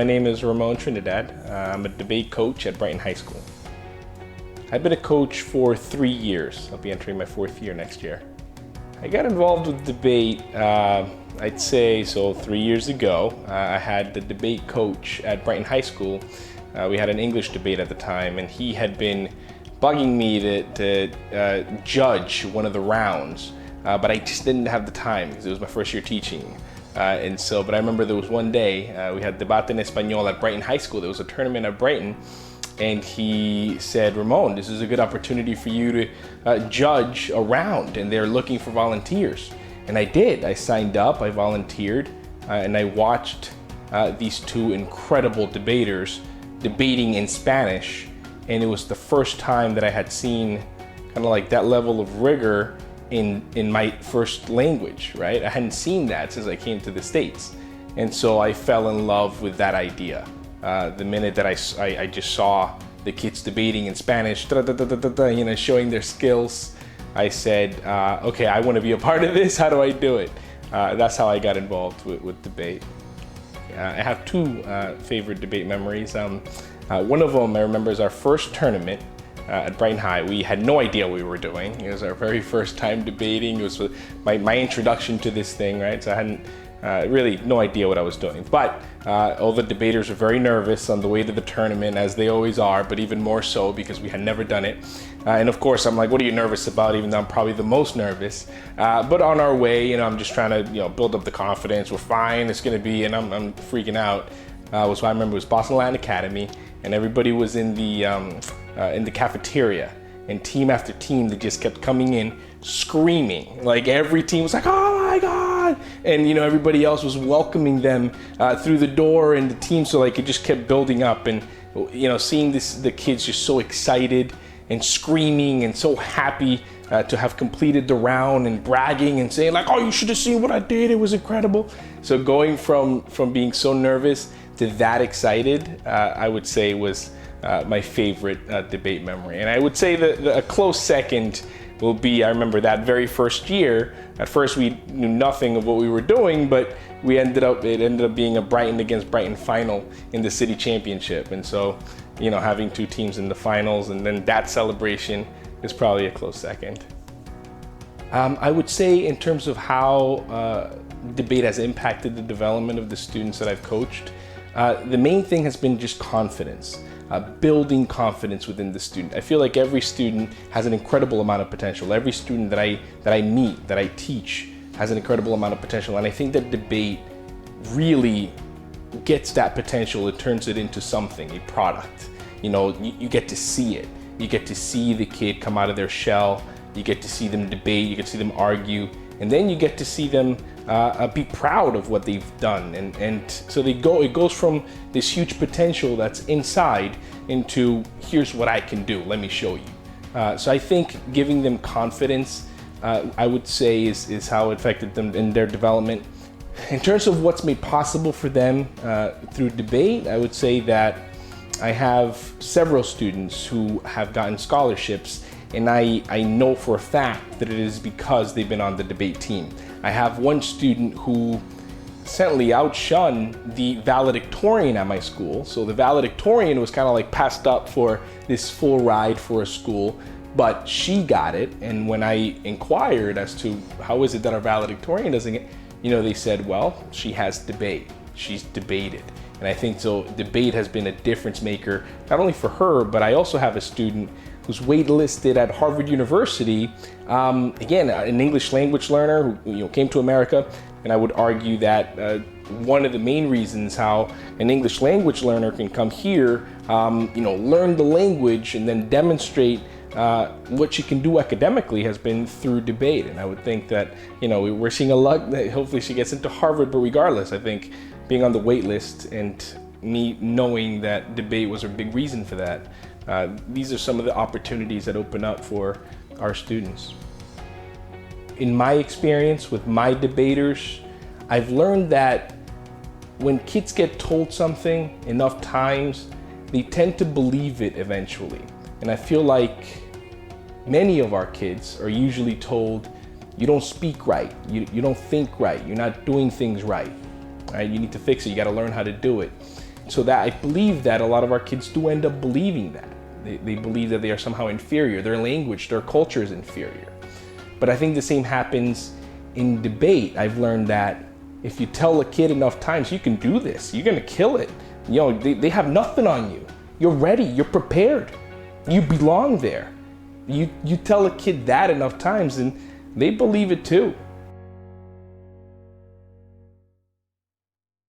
my name is Ramon Trinidad. I'm a debate coach at Brighton High School. I've been a coach for 3 years. I'll be entering my 4th year next year. I got involved with debate, I'd say, 3 years ago. I had the debate coach at Brighton High School. We had an English debate at the time, and he had been bugging me to judge one of the rounds, but I just didn't have the time because it was my first year teaching. But I remember there was one day, we had Debate en Español at Brighton High School. There was a tournament at Brighton, and he said, Ramon, this is a good opportunity for you to judge a round, and they're looking for volunteers. And I did. I signed up, I volunteered, and I watched these two incredible debaters debating in Spanish, and it was the first time that I had seen kind of like that level of rigor in my first language, right? I hadn't seen that since I came to the States. And so I fell in love with that idea. The minute that I just saw the kids debating in Spanish, showing their skills, I said, okay, I want to be a part of this. How do I do it? That's how I got involved with debate. I have two favorite debate memories. One of them I remember is our first tournament at Brighton High. We had no idea what we were doing. It was our very first time debating. It was my introduction to this thing, right? So I hadn't really no idea what I was doing. But all the debaters were very nervous on the way to the tournament, as they always are, but even more so because we had never done it. And of course, I'm like, what are you nervous about? Even though I'm probably the most nervous. But on our way, I'm just trying to build up the confidence. We're fine. It's going to be, and I'm freaking out. So I remember it was Boston Latin Academy, and everybody was in the cafeteria, and team after team, they just kept coming in screaming. Like every team was like, oh my God. And everybody else was welcoming them through the door, and the team, so like it just kept building up. And seeing the kids just so excited and screaming and so happy to have completed the round, and bragging and saying like, oh, you should have seen what I did, it was incredible. So going from being so nervous to that excited, I would say was my favorite debate memory. And I would say that a close second will be, I remember that very first year. At first we knew nothing of what we were doing, but it ended up being a Brighton against Brighton final in the city championship. And so, having two teams in the finals and then that celebration is probably a close second. I would say in terms of how debate has impacted the development of the students that I've coached, the main thing has been just confidence. Building confidence within the student. I feel like every student has an incredible amount of potential. Every student that I meet, that I teach, has an incredible amount of potential. And I think that debate really gets that potential. It turns it into something, a product. You get to see it. You get to see the kid come out of their shell. You get to see them debate. You get to see them argue. And then you get to see them be proud of what they've done. And so it goes from this huge potential that's inside into, here's what I can do, let me show you. So I think giving them confidence, I would say is how it affected them in their development. In terms of what's made possible for them through debate, I would say that I have several students who have gotten scholarships, and I know for a fact that it is because they've been on the debate team. I have one student who certainly outshunned the valedictorian at my school. So the valedictorian was kind of like passed up for this full ride for a school, but she got it. And when I inquired as to how is it that our valedictorian doesn't get, they said, well, she has debate. She's debated. And I think so debate has been a difference maker, not only for her, but I also have a student who's waitlisted at Harvard University, again, an English language learner who came to America. And I would argue that one of the main reasons how an English language learner can come here, learn the language and then demonstrate what she can do academically has been through debate. And I would think that, we're seeing a lot, hopefully she gets into Harvard, but regardless, I think being on the wait list and me knowing that debate was a big reason for that, these are some of the opportunities that open up for our students. In my experience with my debaters, I've learned that when kids get told something enough times, they tend to believe it eventually. And I feel like many of our kids are usually told, you don't speak right, you don't think right, you're not doing things right, you need to fix it, you gotta learn how to do it. So that I believe that a lot of our kids do end up believing that. They believe that they are somehow inferior, their language, their culture is inferior. But I think the same happens in debate. I've learned that if you tell a kid enough times, you can do this, you're gonna kill it. You know, they have nothing on you. You're ready, you're prepared. You belong there. You tell a kid that enough times and they believe it too.